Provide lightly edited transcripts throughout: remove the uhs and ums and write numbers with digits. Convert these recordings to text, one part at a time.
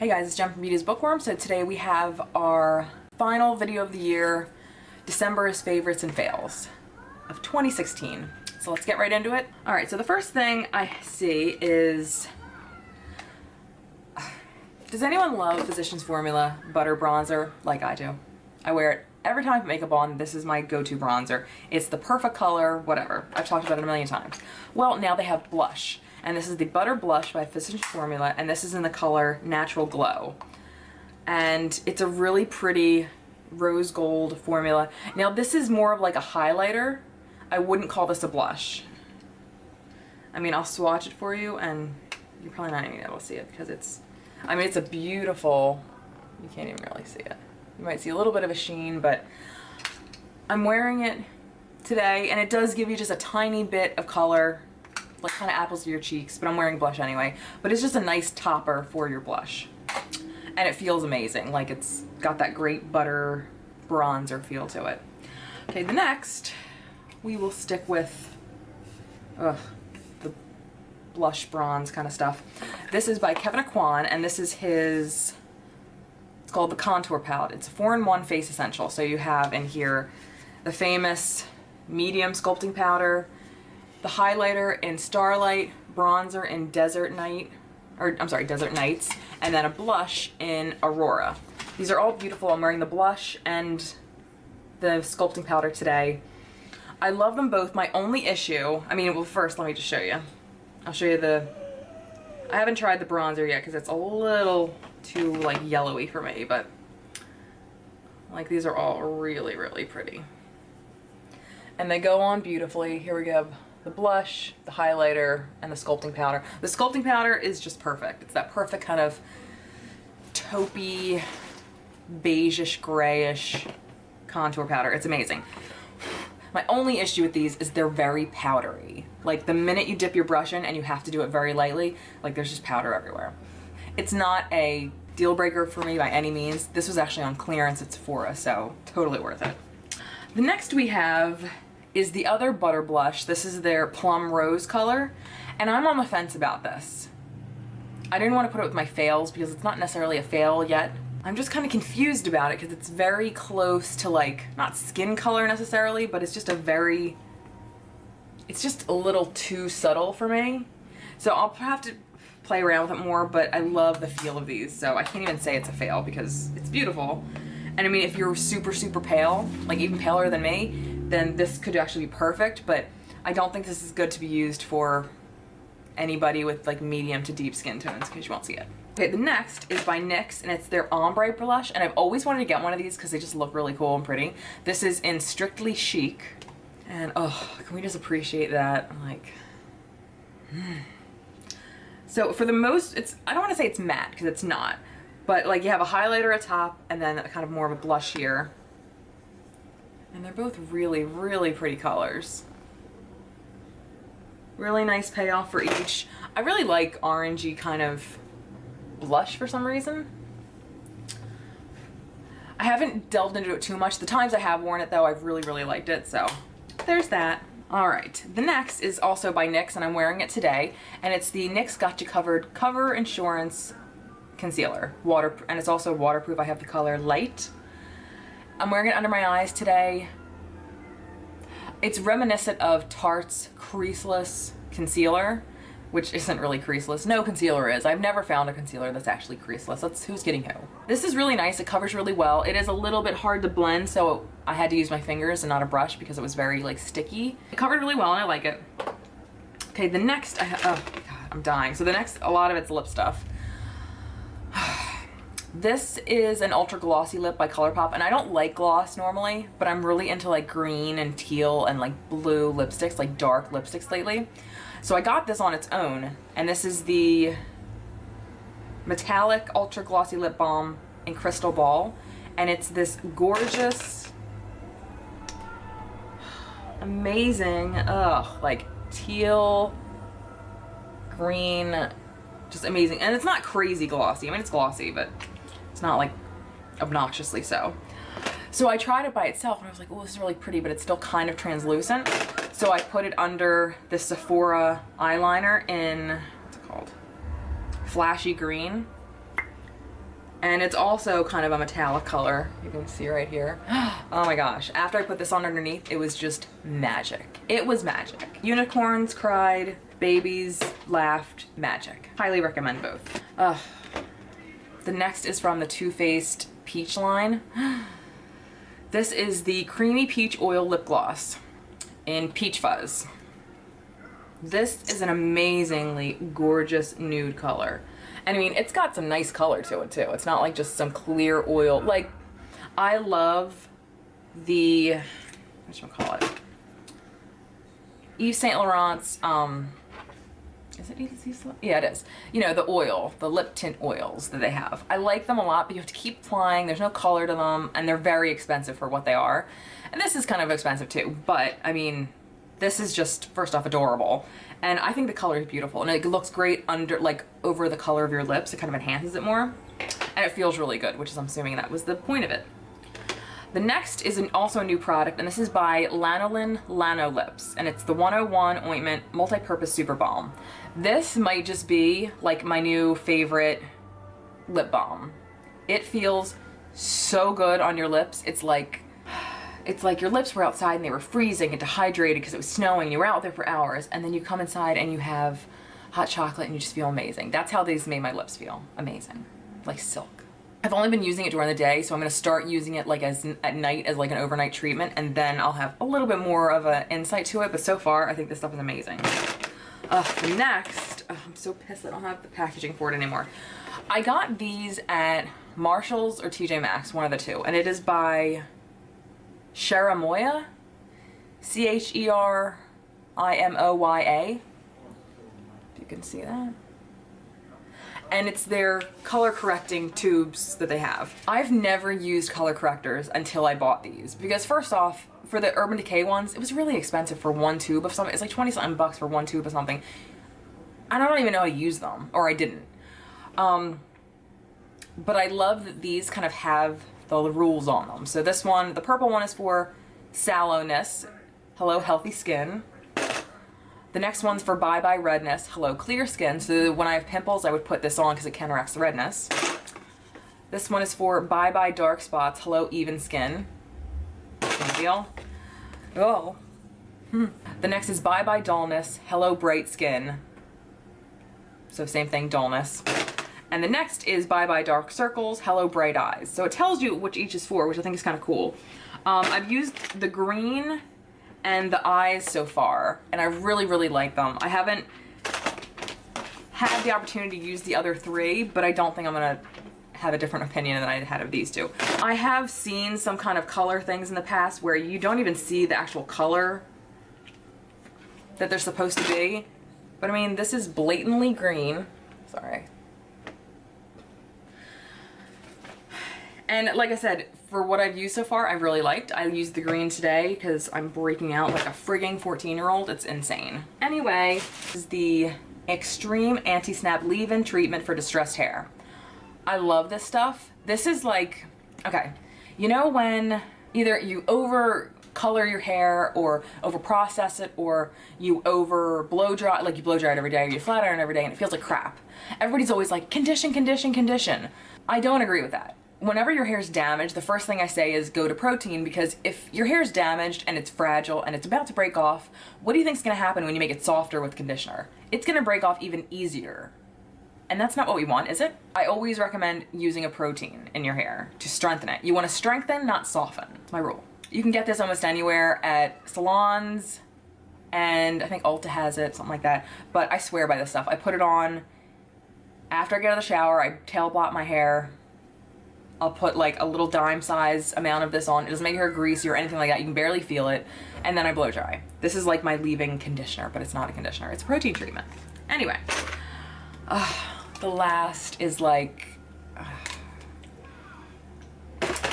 Hey guys, it's Jen from Beauty's Bookworm. So today we have our final video of the year, December's favorites and fails of 2016. So let's get right into it. Alright, so the first thing I see is, does anyone love Physicians Formula Butter Bronzer like I do? I wear it every time I put makeup on. This is my go-to bronzer. It's the perfect color, whatever. I've talked about it a million times. Well, now they have blush. And this is the Butter Blush by Physicians Formula, and this is in the color Natural Glow. And it's a really pretty rose gold formula. Now this is more of like a highlighter. I wouldn't call this a blush. I mean, I'll swatch it for you, and you're probably not even able to see it because it's, I mean, it's a beautiful, you can't even really see it. You might see a little bit of a sheen, but I'm wearing it today, and it does give you just a tiny bit of color, like kind of apples to your cheeks, but I'm wearing blush anyway. But it's just a nice topper for your blush. And it feels amazing, like it's got that great butter bronzer feel to it. Okay, the next, we will stick with the blush bronze kind of stuff. This is by Kevin Aquan, and this is his, it's called the Contour Palette. It's a 4-in-1 face essential. So you have in here the famous medium sculpting powder, the highlighter in Starlight, bronzer in Desert Night, or I'm sorry, Desert Nights, and then a blush in Aurora. These are all beautiful. I'm wearing the blush and the sculpting powder today. I love them both. My only issue, I mean, well, first let me just show you. I'll show you the, I haven't tried the bronzer yet because it's a little too like yellowy for me, but like these are all really, really pretty. And they go on beautifully. Here we go. The blush, the highlighter, and the sculpting powder. The sculpting powder is just perfect. It's that perfect kind of taupey, beigeish, grayish contour powder. It's amazing. My only issue with these is they're very powdery. Like the minute you dip your brush in and you have to do it very lightly, like there's just powder everywhere. It's not a deal breaker for me by any means. This was actually on clearance at Sephora, so totally worth it. The next we have is the other butter blush. This is their Plum Rose color, and I'm on the fence about this. I didn't want to put it with my fails because it's not necessarily a fail yet. I'm just kind of confused about it because it's very close to like, not skin color necessarily, but it's just a very, it's just a little too subtle for me. So I'll have to play around with it more, but I love the feel of these, so I can't even say it's a fail because it's beautiful. And I mean, if you're super, super pale, like even paler than me, then this could actually be perfect, but I don't think this is good to be used for anybody with like medium to deep skin tones because you won't see it. Okay, the next is by NYX, and it's their ombre blush, and I've always wanted to get one of these because they just look really cool and pretty. This is in Strictly Chic, and oh, can we just appreciate that? Like, So for the most, it's, I don't want to say it's matte because it's not, but like you have a highlighter at top and then kind of more of a blush here. And they're both really, really pretty colors. Really nice payoff for each. I really like orangey kind of blush for some reason. I haven't delved into it too much. The times I have worn it though, I've really, really liked it, so there's that. All right, the next is also by NYX, and I'm wearing it today, and it's the NYX Got You Covered Cover Insurance Concealer. And it's also waterproof. I have the color Light. I'm wearing it under my eyes today. It's reminiscent of Tarte's Creaseless Concealer, which isn't really creaseless. No concealer is. I've never found a concealer that's actually creaseless. That's who's kidding who. This is really nice. It covers really well. It is a little bit hard to blend, so I had to use my fingers and not a brush because it was very like sticky. It covered really well and I like it. Okay, the next, oh God, I'm dying. So the next, a lot of it's lip stuff. This is an ultra glossy lip by ColourPop, and I don't like gloss normally, but I'm really into like green and teal and like blue lipsticks, like dark lipsticks lately. So I got this on its own, and this is the Metallic Ultra Glossy Lip Balm in Crystal Ball, and it's this gorgeous, amazing, like teal, green, just amazing. And it's not crazy glossy. I mean, it's glossy, but it's not like obnoxiously so. So I tried it by itself and I was like, oh, this is really pretty, but it's still kind of translucent. So I put it under the Sephora eyeliner in, what's it called? Flashy Green. And it's also kind of a metallic color. You can see right here. Oh my gosh. After I put this on underneath, it was just magic. It was magic. Unicorns cried, babies laughed, magic. Highly recommend both. The next is from the Too Faced Peach line. This is the Creamy Peach Oil Lip Gloss in Peach Fuzz. This is an amazingly gorgeous nude color. And I mean, it's got some nice color to it too. It's not like just some clear oil. Like, I love the, whatchamacallit, Yves Saint Laurent's, is it Yves Saint Laurent? Yeah, it is. You know, the oil, the lip tint oils that they have. I like them a lot, but you have to keep applying. There's no color to them, and they're very expensive for what they are. And this is kind of expensive too, but I mean, this is just, first off, adorable. And I think the color is beautiful, and it looks great under, like, over the color of your lips. It kind of enhances it more, and it feels really good, which is, I'm assuming that was the point of it. The next is also a new product, and this is by Lanolin Lano Lips, and it's the 101 Ointment Multi-Purpose Super Balm. This might just be, like, my new favorite lip balm. It feels so good on your lips. It's like your lips were outside and they were freezing and dehydrated because it was snowing. You were out there for hours, and then you come inside and you have hot chocolate and you just feel amazing. That's how these made my lips feel. Amazing. Like silk. I've only been using it during the day, so I'm going to start using it like at night as like an overnight treatment, and then I'll have a little bit more of an insight to it, but so far I think this stuff is amazing. Next, I'm so pissed I don't have the packaging for it anymore. I got these at Marshall's or TJ Maxx, one of the two, and it is by Cherimoya, Cherimoya, if you can see that. And it's their color correcting tubes that they have. I've never used color correctors until I bought these, because first off, for the Urban Decay ones, it was really expensive for one tube of something. It's like 20-something bucks for one tube of something. I don't even know how to use them, or I didn't. But I love that these kind of have the rules on them. So this one, the purple one, is for sallowness. Hello, healthy skin. The next one's for bye-bye redness. Hello, clear skin. So when I have pimples, I would put this on because it counteracts the redness. This one is for bye-bye dark spots. Hello, even skin. Same deal. Oh. The next is bye-bye dullness. Hello, bright skin. So same thing, dullness. And the next is bye-bye dark circles. Hello, bright eyes. So it tells you which each is for, which I think is kind of cool. I've used the green and the eyes so far, and I really, really like them. I haven't had the opportunity to use the other three, but I don't think I'm gonna have a different opinion than I had of these two. I have seen some kind of color things in the past where you don't even see the actual color that they're supposed to be. But I mean, this is blatantly green. Sorry. And like I said, for what I've used so far, I've really liked. I used the green today because I'm breaking out like a frigging 14-year-old. It's insane. Anyway, this is the Extreme Anti-Snap Leave-In Treatment for Distressed Hair. I love this stuff. This is like, okay, you know when either you over color your hair or over process it, or you over blow dry, like you blow dry it every day, or you flat iron every day and it feels like crap. Everybody's always like, condition, condition, condition. I don't agree with that. Whenever your hair's damaged, the first thing I say is go to protein, because if your hair's damaged and it's fragile and it's about to break off, what do you think's gonna happen when you make it softer with conditioner? It's gonna break off even easier. And that's not what we want, is it? I always recommend using a protein in your hair to strengthen it. You wanna strengthen, not soften. It's my rule. You can get this almost anywhere at salons, and I think Ulta has it, something like that. But I swear by this stuff. I put it on after I get out of the shower, I tail blot my hair. I'll put like a little dime size amount of this on. It doesn't make your hair greasy or anything like that. You can barely feel it. And then I blow dry. This is like my leave-in conditioner, but it's not a conditioner. It's a protein treatment. Anyway, the last is like,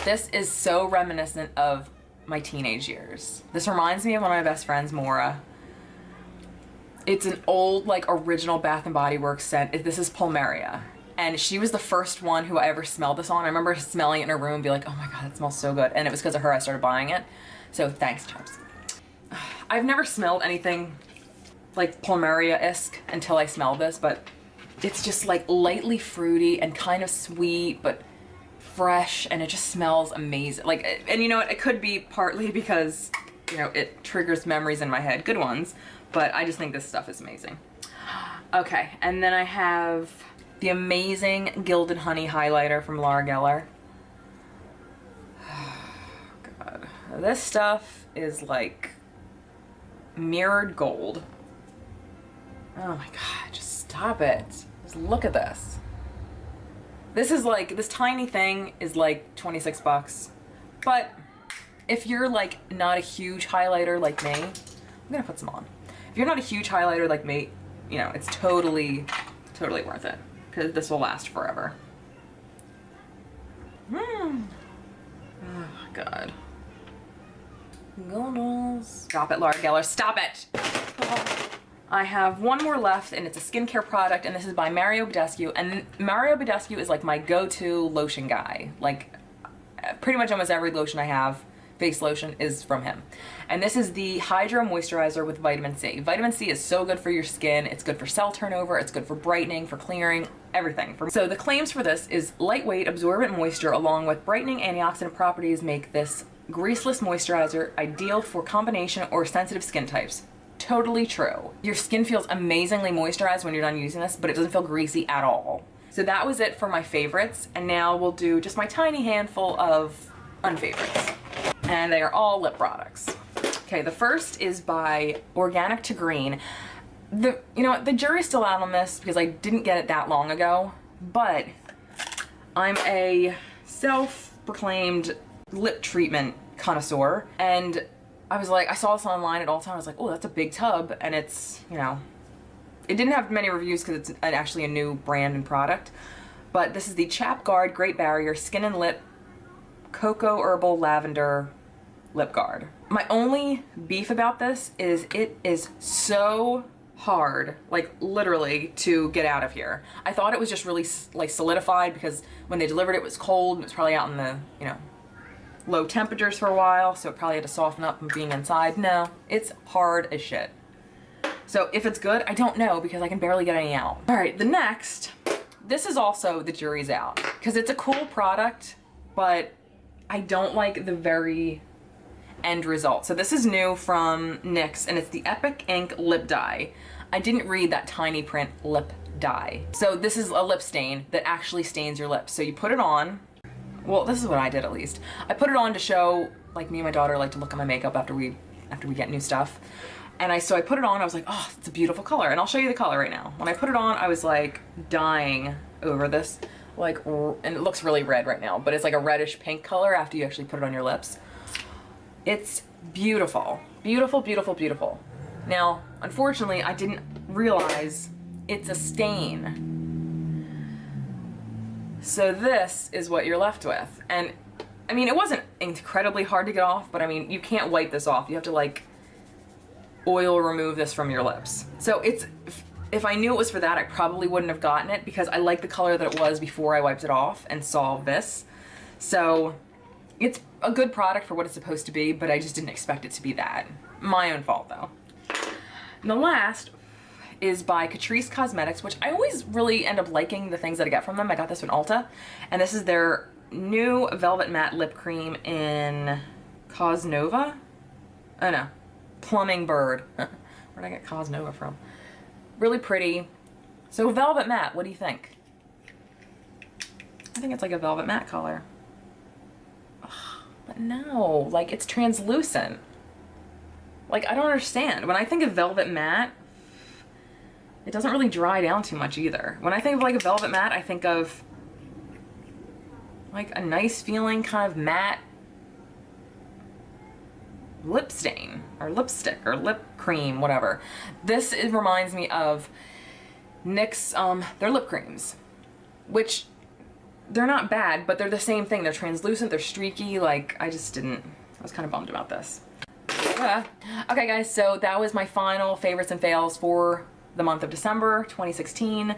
this is so reminiscent of my teenage years. This reminds me of one of my best friends, Maura. It's an old, like, original Bath & Body Works scent. This is Plumeria. And she was the first one who I ever smelled this on. I remember smelling it in her room and be like, oh my god, it smells so good. And it was because of her I started buying it. So thanks, Chubbs. I've never smelled anything like Plumeria-esque until I smelled this, but it's just like lightly fruity and kind of sweet, but fresh and it just smells amazing. Like, and you know what, it could be partly because, you know, it triggers memories in my head, good ones, but I just think this stuff is amazing. Okay, and then I have the amazing Gilded Honey highlighter from Laura Geller. God, this stuff is like mirrored gold. Oh my God, just stop it. Just look at this. This is like, this tiny thing is like 26 bucks. But if you're like not a huge highlighter like me, I'm gonna put some on. If you're not a huge highlighter like me, you know, it's totally worth it because this will last forever. Oh God. Stop it, Laura Geller, stop it! I have one more left and it's a skincare product and this is by Mario Badescu, and Mario Badescu is like my go-to lotion guy. Like pretty much almost every lotion I have, face lotion, is from him. And this is the Hydro Moisturizer with vitamin C. Vitamin C is so good for your skin. It's good for cell turnover, it's good for brightening, for clearing, everything. So the claims for this is lightweight, absorbent moisture along with brightening antioxidant properties make this greaseless moisturizer ideal for combination or sensitive skin types. Totally true. Your skin feels amazingly moisturized when you're done using this, but it doesn't feel greasy at all. So that was it for my favorites, and now we'll do just my tiny handful of unfavorites. And they are all lip products. Okay, the first is by Organic to Green. You know, the jury's still out on this because I didn't get it that long ago, but I'm a self-proclaimed lip treatment connoisseur, and I was like, I saw this online at Ulta, I was like, oh, that's a big tub, and it's, you know, it didn't have many reviews because it's actually a new brand and product, but this is the Chap Guard Great Barrier Skin and Lip Cocoa Herbal Lavender Lip Guard. My only beef about this is it is so hard, like literally, to get out of here. I thought it was just really like solidified because when they delivered it was cold, and it was probably out in the, you know, low temperatures for a while, so it probably had to soften up from being inside. No, it's hard as shit. So if it's good, I don't know because I can barely get any out. All right, the next, this is also the jury's out because it's a cool product, but I don't like the very end result. So this is new from NYX and it's the Epic Ink Lip Dye. I didn't read that tiny print, lip dye. So this is a lip stain that actually stains your lips. So you put it on. Well, this is what I did at least. I put it on to show, like, me and my daughter like to look at my makeup after we get new stuff. And so I put it on, I was like, oh, it's a beautiful color. And I'll show you the color right now. When I put it on, I was like dying over this. Like, and it looks really red right now, but it's like a reddish pink color after you actually put it on your lips. It's beautiful. Beautiful, beautiful, beautiful. Now, unfortunately, I didn't realize it's a stain. So this is what you're left with. And I mean, it wasn't incredibly hard to get off, but I mean, you can't wipe this off. You have to like oil remove this from your lips. So it's, if I knew it was for that, I probably wouldn't have gotten it because I like the color that it was before I wiped it off and saw this. So it's a good product for what it's supposed to be, but I just didn't expect it to be that. My own fault though. And the last is by Catrice Cosmetics, which I always really end up liking the things that I get from them. I got this from Ulta, and this is their new Velvet Matte Lip Cream in Cosnova? Oh no, Plumbing Bird. Where'd I get Cosnova from? Really pretty. So Velvet Matte, what do you think? I think it's like a Velvet Matte color. Ugh, but no, like it's translucent. Like, I don't understand. When I think of Velvet Matte, it doesn't really dry down too much either. When I think of like a Velvet Matte, I think of like a nice feeling kind of matte lip stain or lipstick or lip cream, whatever. This reminds me of NYX, their lip creams, which they're not bad, but they're the same thing. They're translucent, they're streaky. Like, I was kind of bummed about this. Okay guys, so that was my final favorites and fails for the month of December 2016.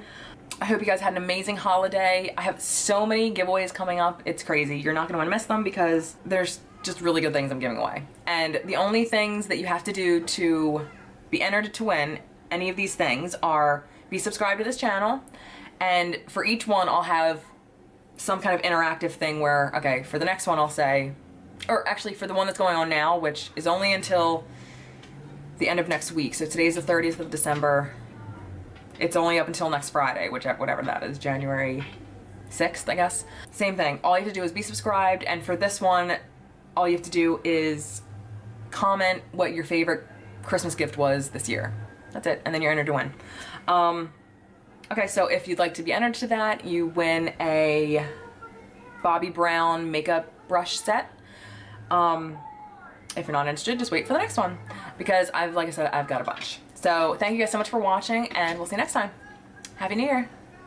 I hope you guys had an amazing holiday. I have so many giveaways coming up. It's crazy. You're not going to want to miss them because there's just really good things I'm giving away. And the only things that you have to do to be entered to win any of these things are be subscribed to this channel, and for each one I'll have some kind of interactive thing where, okay, for the next one I'll say, or actually for the one that's going on now, which is only until the end of next week. So today's the 30th of December. It's only up until next Friday, whatever that is, January 6th, I guess. Same thing. All you have to do is be subscribed, and for this one, all you have to do is comment what your favorite Christmas gift was this year. That's it, and then you're entered to win. Okay, so if you'd like to be entered to that, you win a Bobbi Brown makeup brush set. If you're not interested, just wait for the next one, because like I said, I've got a bunch. So thank you guys so much for watching, and we'll see you next time. Happy New Year.